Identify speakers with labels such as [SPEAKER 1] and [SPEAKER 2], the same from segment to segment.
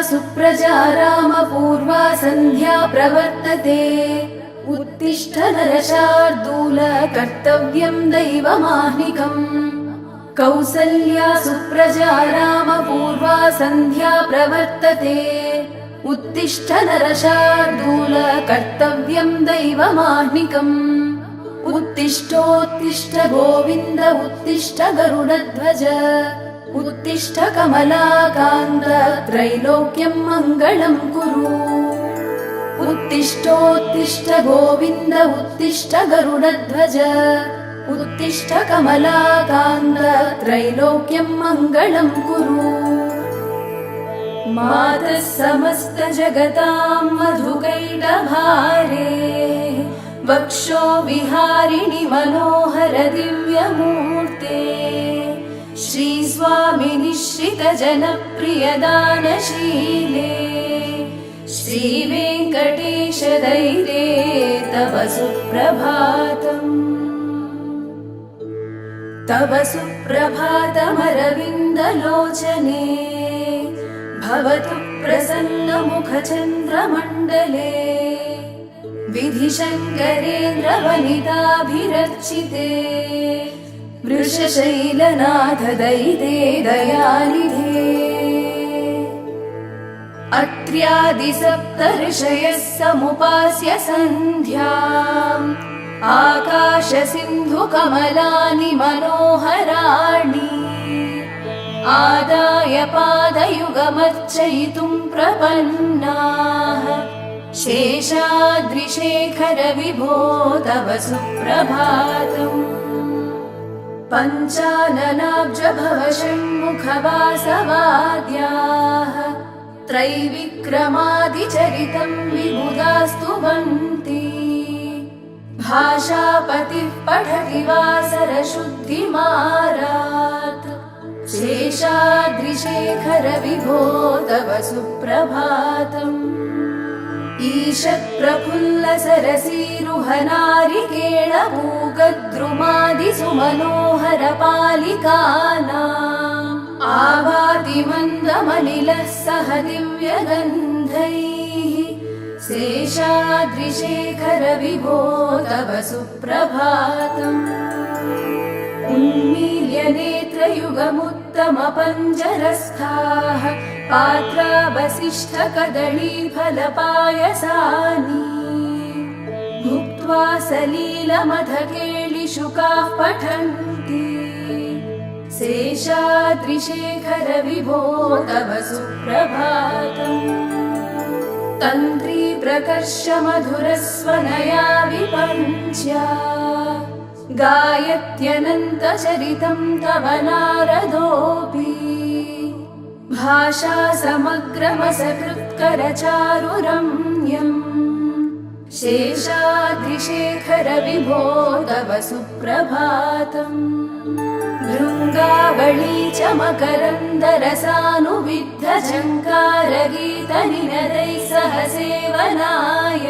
[SPEAKER 1] सुप्रजा रामपूर्वा सन्ध्या प्रवर्तते। उत्तिष्ठ नरशार्दूल कर्तव्यं दैवमाह्निकम्। कौसल्या सुप्रजा रामपूर्वा सन्ध्या प्रवर्तते। उत्तिष्ठ नरशार्दूल कर्तव्यं दैवमाह्निकम्। उत्तिष्ठोत्तिष्ठ गोविन्द उत्तिष्ठ गरुडध्वज। उत्तिष्ठ कमलाकान्त त्रैलोक्यं मङ्गलं कुरु। उत्तिष्ठोत्तिष्ठ गोविन्द उत्तिष्ठ गरुडध्वज। उत्तिष्ठ कमलाकान्त त्रैलोक्यं मङ्गलं कुरु। मातः समस्त जगतां मधुकैटभारे। वक्षो विहारिणि मनोहर दिव्यमूर्ते। श्रीस्वामि निश्रित जनप्रियदानशीले। श्रीवेङ्कटेश दैरे तव सुप्रभातम्। तव सुप्रभातमरविन्दलोचने। भवतु प्रसन्नमुखचन्द्रमण्डले। विधिशङ्करेन्द्रवनिताभिरर्चिते। वृषशैलनाथ दयिते दयानिधे। अत्र्यादिसप्तऋषयः समुपास्य सन्ध्याम्। आकाशसिन्धुकमलानि मनोहराणि। आदाय पादयुगमर्चयितुं प्रपन्नाः। शेषाद्रिशेखर विभो तव सुप्रभातम्। पञ्चाननाब्ज भव षण्मुखवासवाद्याः। त्रैविक्रमादिचरितं विबुधा स्तुवन्ति। भाषापतिः पठति वासरशुद्धिमारात्। शेषाद्रिशेखर विभो तव सुप्रभातम्। ईषत्प्रफुल्ल सरसीरुहनारिकेळपूगद्रुमादिसुमनोहर पालिकानाम्। आवाति मन्दमनिलः सह दिव्यगन्धैः। शेषाद्रिशेखर विभो तव सुप्रभातम्। उन्मील्य नेत्रयुगमुत्तमपञ्जरस्थाः। पात्रावसिष्ठ कदलीफलपायसानि। भुक्त्वा सलीलमथ केलिशुकाः पठन्ति। शेषाद्रिशेखर विभो तव सुप्रभातम्। तन्त्री प्रकर्ष मधुरस्वनया विपञ्च्या। गायत्यनन्तचरितं तव नारदोऽपि। भाषा समग्रमसकृत्करचारुरम्यम्। शेषाद्रिशेखर विभो तव सुप्रभातम्। भृङ्गावळी च मकरन्दरसानुविद्ध झङ्कारगीतनिनदैः सह सेवनाय।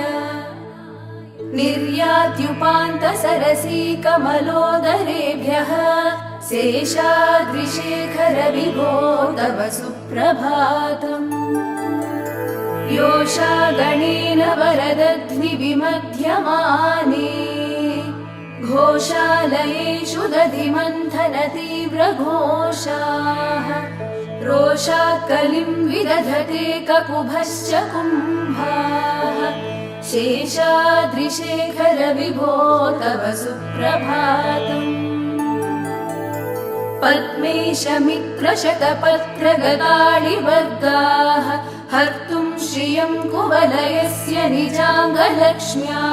[SPEAKER 1] निर्यात्युपान्तसरसी कमलोदरेभ्यः। शेषाद्रिशेखर विभो तव सुप्रभातम्। योषागणेन वरदध्निविमध्यमाने। घोषालयेषु दधिमन्थन तीव्रघोषाः। रोषात् कलिं विदधते ककुभश्च कुम्भाः। शेषाद्रिशेखर विभो तव सुप्रभातम्। पद्मेशमित्रशतपत्रगताळिवर्गाः। हर्तुं श्रियं कुवलयस्य निजाङ्गलक्ष्म्या।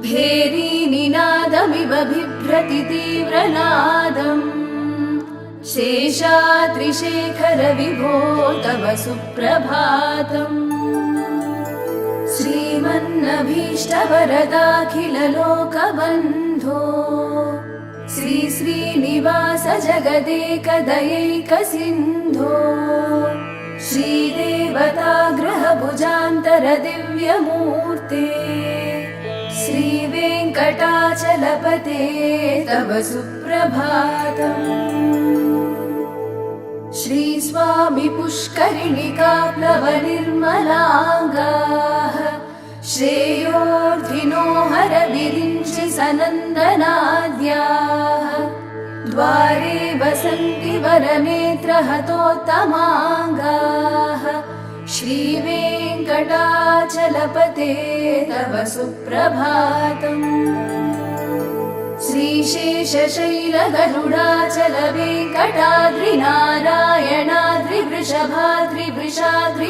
[SPEAKER 1] भेरीनिनादमिव बिभ्रति तीव्रनादम्। शेषाद्रिशेखर विभो तव सुप्रभातम्। श्रीमन्नभीष्टवरदाखिललोकबन्धो। श्री श्रीनिवास जगदेकदयैकसिन्धो। श्रीदेवताग्रहभुजान्तर दिव्यमूर्ते। श्रीवेङ्कटाचलपते तव सुप्रभातम्। श्रीस्वामी पुष्करिणिकाप्लवनिर्मलाङ्गाः श्रेयोर्धिनो हरविरिञ्चि सनन्दनाद्याः द्वारे वसन्ति वरनेत्रहतोत्तमाङ्गाः श्रीवेङ्कटाचलपते तव सुप्रभातम्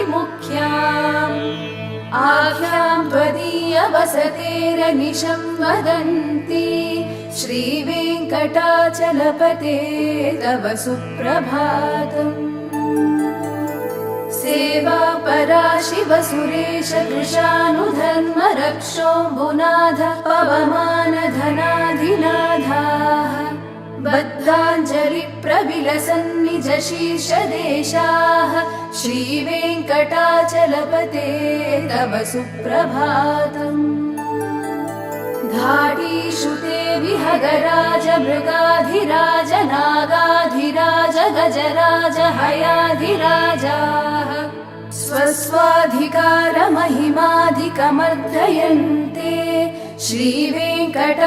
[SPEAKER 1] श्रीशेषशैलगरुडाचलवेङ्कटाद्रिनारायणाद्रिवृषभाद्रिवृषाद्रिमुख्याम् आख्यां त्वदीयवसतेरनिशं वदन्ति श्रीवेङ्कटाचलपते तव सुप्रभातम् सेवा पराशिवसुरेश कृशानुधर्मरक्षोऽम्बुनाथ पवमानधनाधिनाथाः बद्धाञ्जलिप्रविलसन्निजशीर्षदेशाः श्रीवेङ्कटाचलपते तव सुप्रभातम् घाटीषु ते विहगराज मृगाधिराज नागाधिराज गजराज हयाधिराजाः स्वस्वाधिकारमहिमाधिकमर्दयन्ते श्रीवेङ्कटाचलपते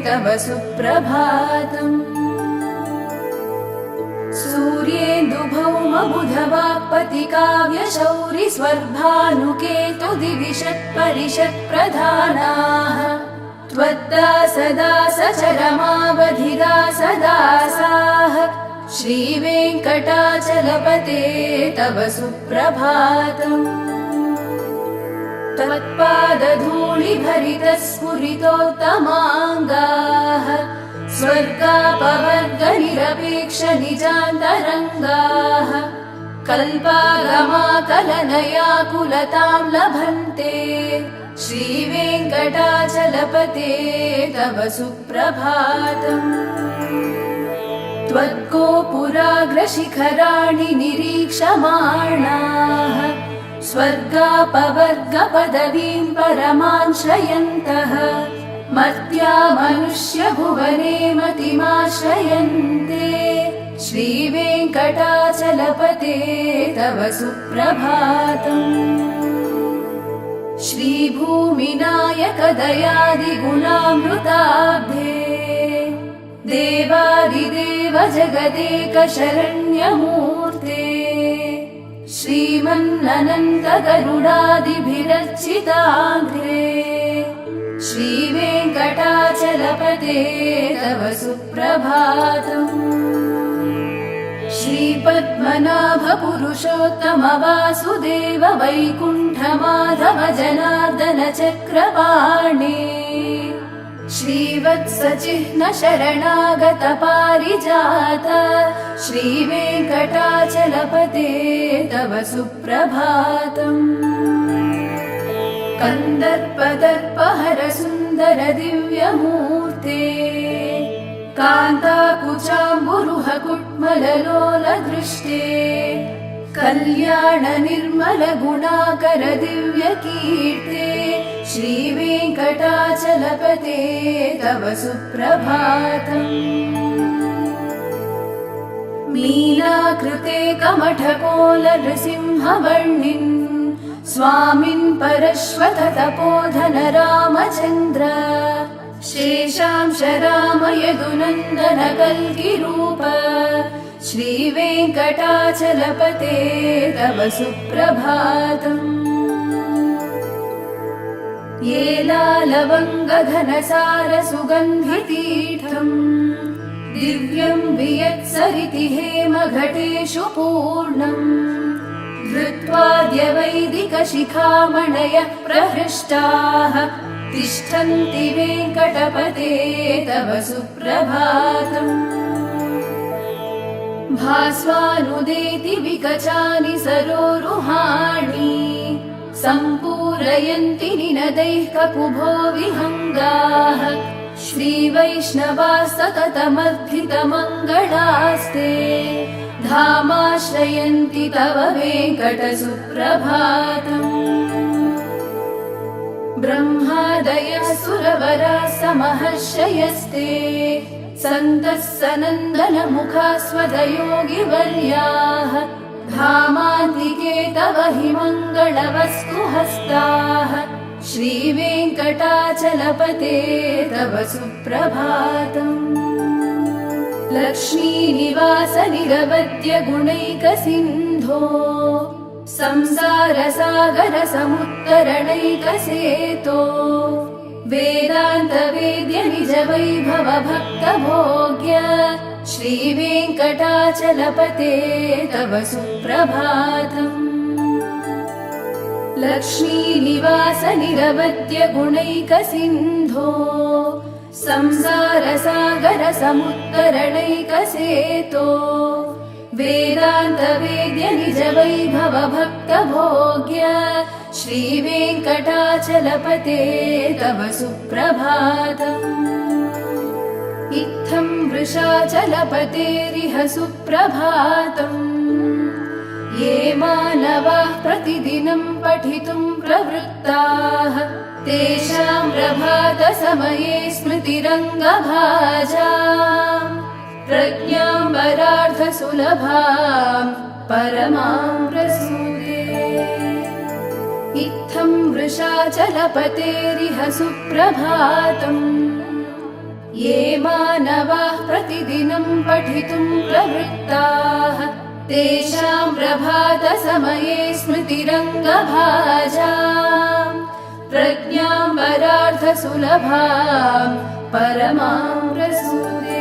[SPEAKER 1] तव सुप्रभातम् सूर्येन्दुभौमबुधवाक्पतिकाव्यशौरि स्वर्भानुकेतुदिविषत्परिषत्प्रधानाः त्वद्दासदासचरमावधिदासदासाः श्रीवेङ्कटाचलपते तव सुप्रभातम् त्वत्पादधूलिभरितस्फुरितोत्तमाङ्गाः स्वर्गापवर्गनिरपेक्षनिजान्तरङ्गाः कल्पागमाकलनयाकुलतां लभन्ते श्रीवेङ्कटाचलपते तव सुप्रभातम् त्वद्गोपुराग्रशिखराणि निरीक्षमाणाः स्वर्गापवर्गपदवीं परमां श्रयन्तः मर्त्या मनुष्यभुवने मतिमाश्रयन्ते श्रीवेङ्कटाचलपते तव सुप्रभातम् श्रीभूमिनायकदयादिगुणामृताब्धे देवादिदेव जगदेकशरण्यमूर्ते श्रीमन्ननन्तगरुडादिभिरर्चिताग्रे श्रीवेङ्कटाचलपते तव सुप्रभातम् श्रीपद्मनाभपुरुषोत्तमवासुदेव वैकुण्ठमाधव जनार्दन चक्रपाणे श्रीवत्सचिह्न शरणागत पारिजात श्रीवेङ्कटाचलपते तव सुप्रभातम् कन्दर्पदर्पहर सुन्दर दिव्यमूर्ते कान्ताकुचाम्बुरुह कुट्मललोलदृष्टे कल्याण निर्मल गुणाकर दिव्यकीर्ते श्रीवेङ्कटाचलपते तव सुप्रभातम् मीनाकृते कमठकोल नृसिंहवर्णिन् स्वामिन् परश्वत तपोधन रामचन्द्र शेषांश राम यदुनन्दन कल्किरूप श्रीवेङ्कटाचलपते तव सुप्रभातम् येलालवङ्गघनसार सुगन्धितीर्थम् दिव्यं वियत्सरिति हेमघटेषु पूर्णम् धृत्वाद्यवैदिकशिखामणयः प्रहृष्टाः तिष्ठन्ति वेङ्कटपते तव सुप्रभातम् भास्वानुदेति विकचानि सरोरुहाणि सम्पूरयन्ति निनदैः ककुभो विहङ्गाः श्रीवैष्णवाः सततमर्थितमङ्गलास्ते धामाश्रयन्ति तव वेङ्कटसुप्रभातम् ब्रह्मादयः सुरवराः समहर्षयस्ते सन्तः सनन्दनमुखास्वदयोगिवर्याः धामान्तिके तव हि मङ्गलवस्तुहस्ताः श्रीवेङ्कटाचलपते तव सुप्रभातम्। लक्ष्मीनिवास निरवद्य गुणैकसिन्धो संसारसागर समुत्तरणैकसेतो वेदान्तवेद्य निज वैभव भक्तभोग्य श्रीवेङ्कटाचलपते तव सुप्रभातम्। लक्ष्मीनिवास निरवद्य गुणैकसिन्धो संसारसागर समुत्तरणैकसेतो वेदान्तवेद्य निज वैभव भक्तभोग्य श्रीवेङ्कटाचलपते तव सुप्रभातम्। इत्थं वृषाचलपतेरिह सुप्रभातम्। ये मानवाः प्रतिदिनं पठितुं प्रवृत्ताः तेषां प्रभातसमये स्मृतिरङ्गभाजाम् प्रज्ञां परार्थसुलभां परमां प्रसूते। इत्थं वृषाचलपतेरिह सुप्रभातम्। ये मानवाः प्रतिदिनं पठितुं प्रवृत्ताः तेषां प्रभातसमये स्मृतिरङ्गभाजाम् प्रज्ञां परार्थसुलभां परमां प्रसूते।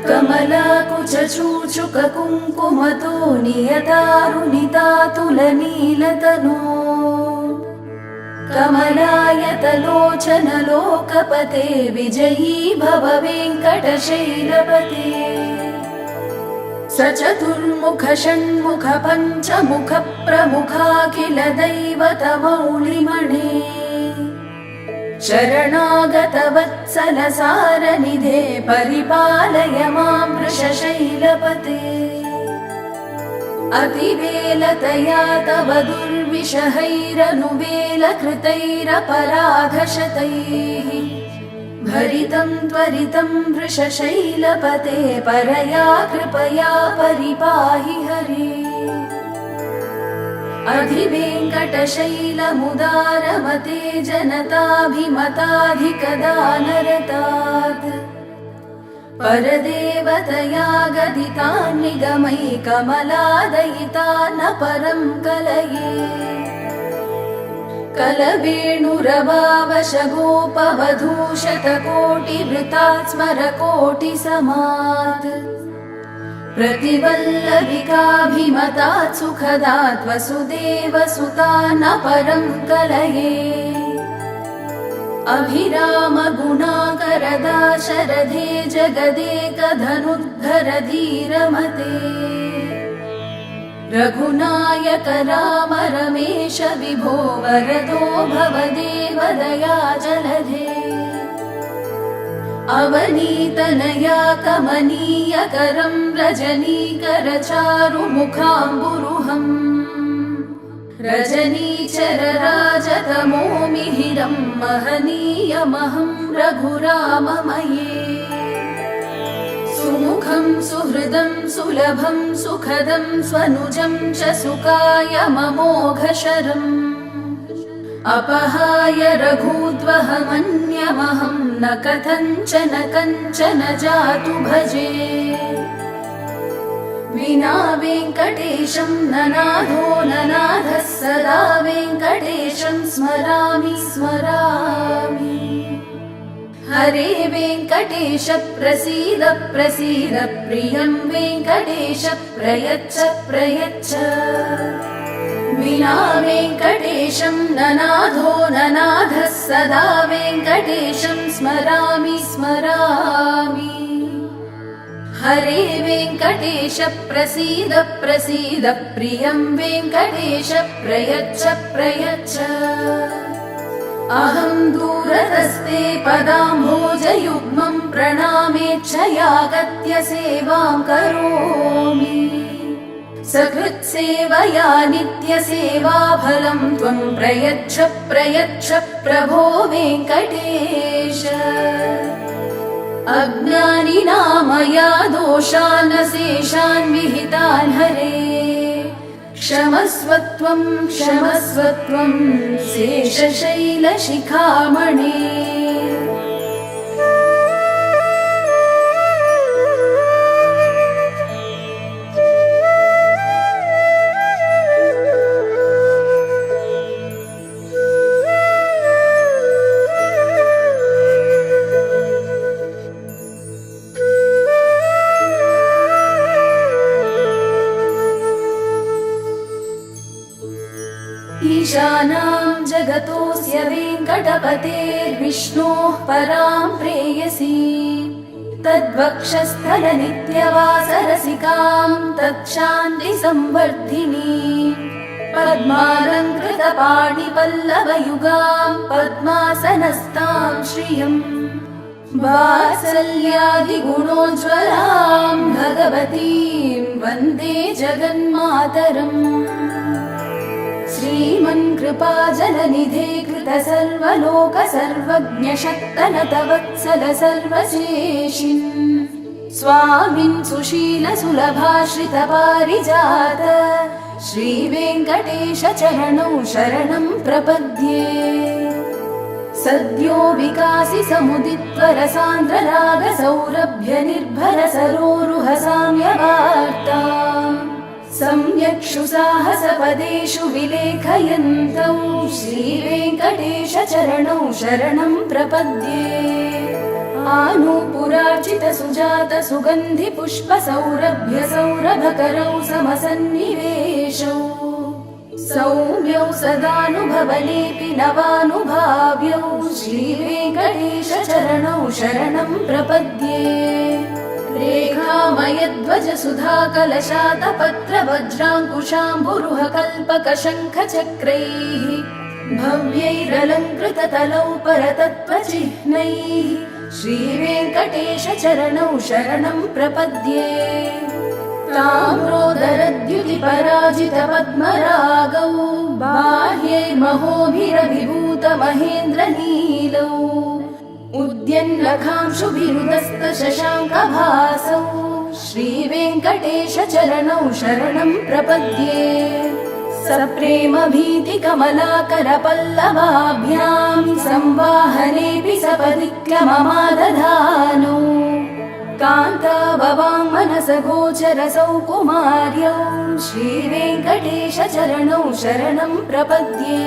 [SPEAKER 1] कमलाकुचूचुककुङ्कुमतो नियतारुणितातुलनीलतनो कमलायतलोचनलोकपते विजयी भव वेङ्कटशैलपते। स चतुर्मुख षण्मुख पञ्चमुख प्रमुखाखिल दैवतमौलिमणे शरणागतवत्सल सारनिधे परिपालय मां वृषशैलपते। अतिवेलतया तव दुर्विषहैरनुवेलकृतैरपराधशतैः भरितं त्वरितं वृषशैलपते परया कृपया परिपाहि हरे। अधिवेङ्कटशैलमुदारमते जनताभिमताधिकदानरतात् परदेवतया गदितान्निगमैकमलादयिता न परं कलये। कलवेणुरवावशगोपवधूशतकोटिवृतात् स्मरकोटिसमात् प्रतिवल्लविकाभिमतात् सुखदात् वसुदेवसुता न परं कलये। अभिरामगुणाकरदाशरथे जगदेकधनुद्धर धीरमते रघुनायक राम रमेश विभो वरदो भवदेव दयाजलधे। अवनीतनया कमनीयकरं रजनीकर चारुमुखाम्बुरुहम् रजनीचर राजतमो मिहिरं महनीयमहं रघुराममये। सुमुखं सुहृदं सुलभं सुखदं स्वनुजं च सुकायममोघशरम् अपहाय रघूद्वहमन्यमहं न कथञ्चन कञ्चन जातु भजे। विना वेङ्कटेशं ननाथो ननाथः सदा वेङ्कटेशं स्मरामि स्मरामि। हरे वेङ्कटेश प्रसीद प्रसीद प्रियं वेङ्कटेश प्रयच्छ प्रयच्छ विना वेङ्कटेशं ननाथो ननाथः सदा वेङ्कटेशं स्मरामि स्मरामि हरे वेङ्कटेश प्रसीद प्रसीद प्रियं वेङ्कटेश प्रयच्छ प्रयच्छ अहं दूरतस्ते पदाम्भोजयुग्मं प्रणामेच्छयागत्य सेवां करोमि सकृत्सेवया नित्यसेवाफलं त्वं प्रयच्छ प्रयच्छ प्रभो वेङ्कटेश अज्ञानिना मया दोषान् शेषान् विहितान् हरे क्षमस्वत्वं क्षमस्वत्वं शेषशैलशिखामणे ईशानां जगतोऽस्य वेङ्कटपतेर्विष्णोः परां प्रेयसी तद्वक्षस्थलनित्यवासरसिकां तच्छान्तिसंवर्धिनी पद्मालङ्कृतपाणिपल्लवयुगां पद्मासनस्तां श्रियम् वात्सल्यादिगुणोज्ज्वलां भगवतीं वन्दे जगन्मातरम् श्रीमन्कृपाजलनिधे कृत सर्वलोक सर्वज्ञ शक्तनतवत्सल सर्वशेषिन् स्वामिन् सुशील सुलभाश्रित पारिजात श्रीवेङ्कटेश चरणौ शरणं प्रपद्ये सद्यो विकासि समुदित्वर सान्द्र राग सौरभ्य निर्भर सरोरुह साम्यवार्ता सम्यक्षु साहसपदेषु विलेखयन्तौ श्रीवेङ्कटेश चरणौ शरणं प्रपद्ये आनूपुरार्चित सुजात सुगन्धि पुष्प सौरभ्य सौरभकरौ समसन्निवेशौ सौम्यौ सदानुभवलेपि नवानुभाव्यौ श्रीवेङ्कटेश चरणौ शरणं प्रपद्ये रेखामयध्वज सुधाकलशातपत्र वज्राङ्कुशाम्बुरुह कल्पक शङ्ख चक्रैः भव्यैरलङ्कृततलौ परतत्त्वचिह्नैः श्रीवेङ्कटेश चरणौ शरणं प्रपद्ये ताम्रोदरद्युतिपराजित पद्मरागौ बाह्यैर्महोभिरभिभूत महेन्द्रनीलौ उद्यन्नखांशुभिरुदस्त शशाङ्कभासौ श्रीवेङ्कटेश चरणौ शरणं प्रपद्ये सप्रेम भीतिकमलाकर पल्लवाभ्यां संवाहनेऽपि सपरिक्रममादधानौ कान्ताभवाङ्मनस गोचरसौ कुमार्यौ श्रीवेङ्कटेश चरणौ शरणं प्रपद्ये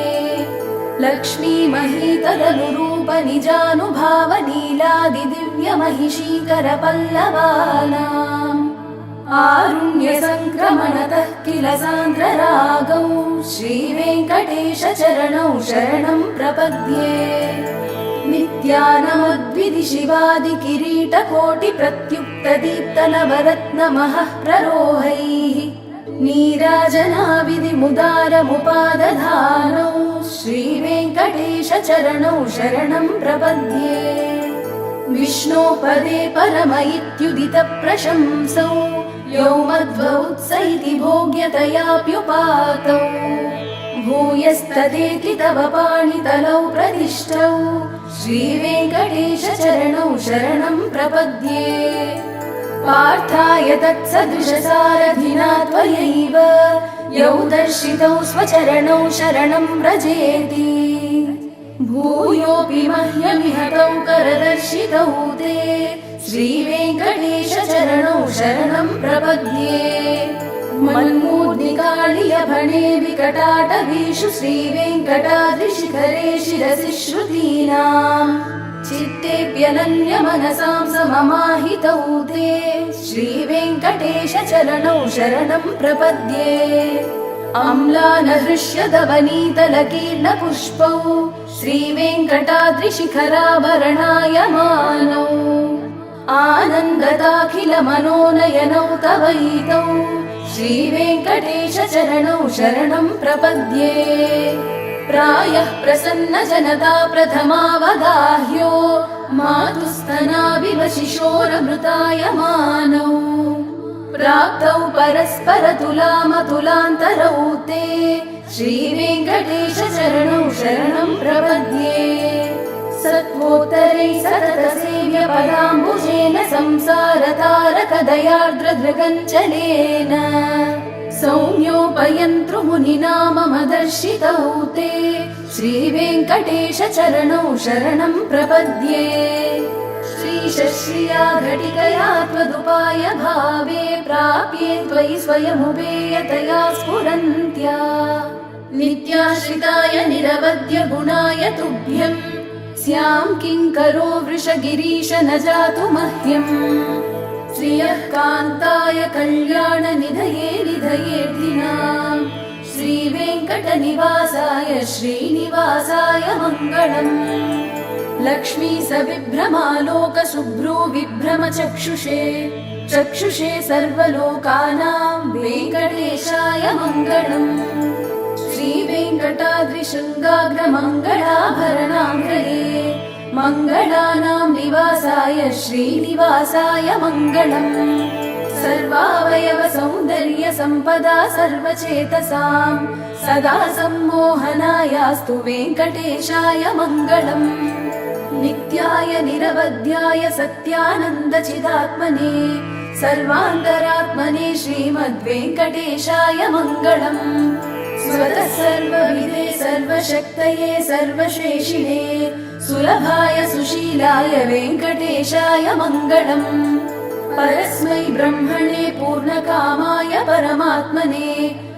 [SPEAKER 1] लक्ष्मी महीतदनुरूप निजानुभाव नीलादिदिव्यमहिषीकर पल्लवानाम् आरुण्य संक्रमणतः किल सान्द्ररागौ श्रीवेङ्कटेश चरणौ शरणं प्रपद्ये नित्यानमद्विधि शिवादि किरीटकोटि प्रत्युक्त दीप्त नवरत्नमः प्ररोहैः नीराजनाविधि मुदारमुपादधानौ श्रीवेङ्कटेश चरणौ शरणं प्रपद्ये विष्णो पदे परम इत्युदित प्रशंसौ यौ मध्वौत्स इति भोग्यतयाप्युपातौ भूयस्तदेति तव पाणितलौ प्रतिष्ठौ श्रीवेङ्कटेश चरणौ शरणं प्रपद्ये पार्थाय तत्सदृशसारथिना त्वयैव यौ दर्शितौ स्वचरणौ शरणं व्रजेति भूयोऽपि मह्यमिहतौ करदर्शितौ ते श्रीवेङ्कटेश चरणौ शरणं प्रपद्ये मन्मूर्ध्निकाळियभणे विकटाटवीषु श्रीवेङ्कटाद्रिशिखरे शिरसि श्रुतीनाम् चित्तेऽप्यनन्यमनसां सममाहितौ ते श्रीवेङ्कटेश चरणौ शरणं प्रपद्ये अम्लानहृष्यदवनीतलकीर्णपुष्पौ श्रीवेङ्कटाद्रिशिखराभरणायमानौ आनन्दताखिलमनोनयनौ तवैतौ श्रीवेङ्कटेश चरणौ शरणं प्रपद्ये प्रायः प्रसन्नजनता प्रथमावगाह्यो मातुस्तनाविव शिशोरमृतायमानौ प्राप्तौ परस्परतुलामतुलान्तरौ ते श्रीवेङ्कटेश चरणौ शरणं प्रपद्ये सत्त्वोत्तरैः सततसेव्यपदाम्बुजेन संसारतारकदयार्द्रदृगञ्चलेन सौम्योपयन्तृमुनिना मम दर्शितौ ते श्रीवेङ्कटेश चरणौ शरणं प्रपद्ये श्रीशश्रिया घटिकया त्वदुपाय भावे प्राप्ये त्वयि स्वयमुपेयतया स्फुरन्त्या नित्याश्रिताय निरवध्य गुणाय तुभ्यं स्यां किङ्करो वृषगिरीश न जातु मह्यम् श्रियः कान्ताय कल्याणनिधये निधयेऽर्थिनाम् श्रीवेङ्कटनिवासाय श्रीनिवासाय मङ्गलम् लक्ष्मी सविभ्रमालोकशुभ्रो विभ्रमचक्षुषे चक्षुषे सर्वलोकानां वेङ्कटेशाय मङ्गलम् श्रीवेङ्कटाद्रिशृङ्गाग्रमङ्गलाभरणाङ्गले मङ्गलानां निवासाय श्रीनिवासाय मङ्गलम् सर्वावयव सौन्दर्य सम्पदा सर्वचेतसां सदा सम्मोहनायास्तु वेङ्कटेशाय मङ्गलम् नित्याय निरवध्याय सत्यानन्दचिदात्मने सर्वान्तरात्मने श्रीमद्वेङ्कटेशाय मङ्गलम् स्वतः सर्वविदे सर्वशक्तये सर्वशेषिणे सुलभाय सुशीलाय वेङ्कटेशाय मङ्गलम् परस्मै ब्रह्मणे पूर्णकामाय परमात्मने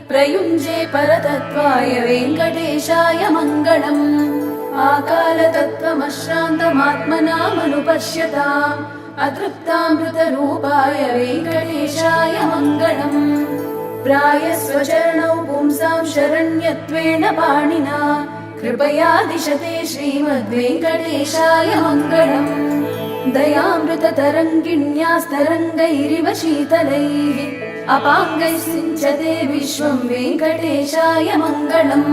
[SPEAKER 1] प्रयुञ्जे परतत्त्वाय वेङ्कटेशाय मङ्गलम् आकालतत्त्वमश्रान्तमात्मनामनुपश्यताम् अतृप्तामृतरूपाय वेङ्कटेशाय मङ्गलम् प्रायस्वचरणौ पुंसां शरण्यत्वेन पाणिना कृपया दिशते श्रीमद्वेङ्कटेशाय मङ्गलम् दयामृततरङ्गिण्यास्तरङ्गैरिव शीतलैः अपाङ्गैः सिञ्चते विश्वं वेङ्कटेशाय मङ्गलम्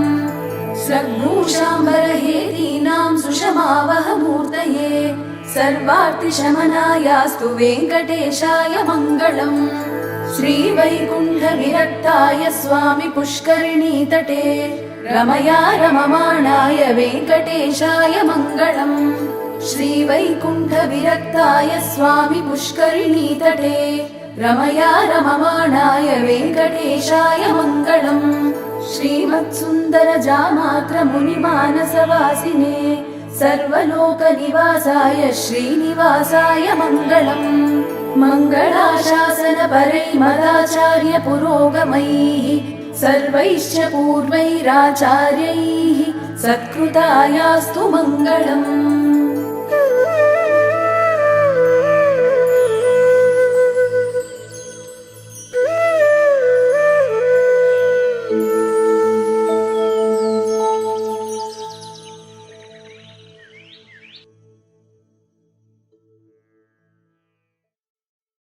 [SPEAKER 1] स्रग्भूषाम्बरहेतीनां सुषमावहमूर्तये सर्वार्तिशमनायास्तु वेङ्कटेशाय मङ्गलम् श्रीवैकुण्ठविरक्ताय स्वामि पुष्करिणीतटे रमया रममाणाय वेङ्कटेशाय मङ्गलम् श्रीवैकुण्ठविरक्ताय स्वामि पुष्करिणीतटे रमया रममाणाय वेङ्कटेशाय मङ्गलम् श्रीमत्सुन्दरजामात्रमुनिमानसवासिने सर्वलोकनिवासाय श्रीनिवासाय मङ्गलम् मङ्गलाशासनपरैर्मदाचार्य पुरोगमैः सर्वैश्च पूर्वैराचार्यैः सत्कृतायास्तु मङ्गलम्।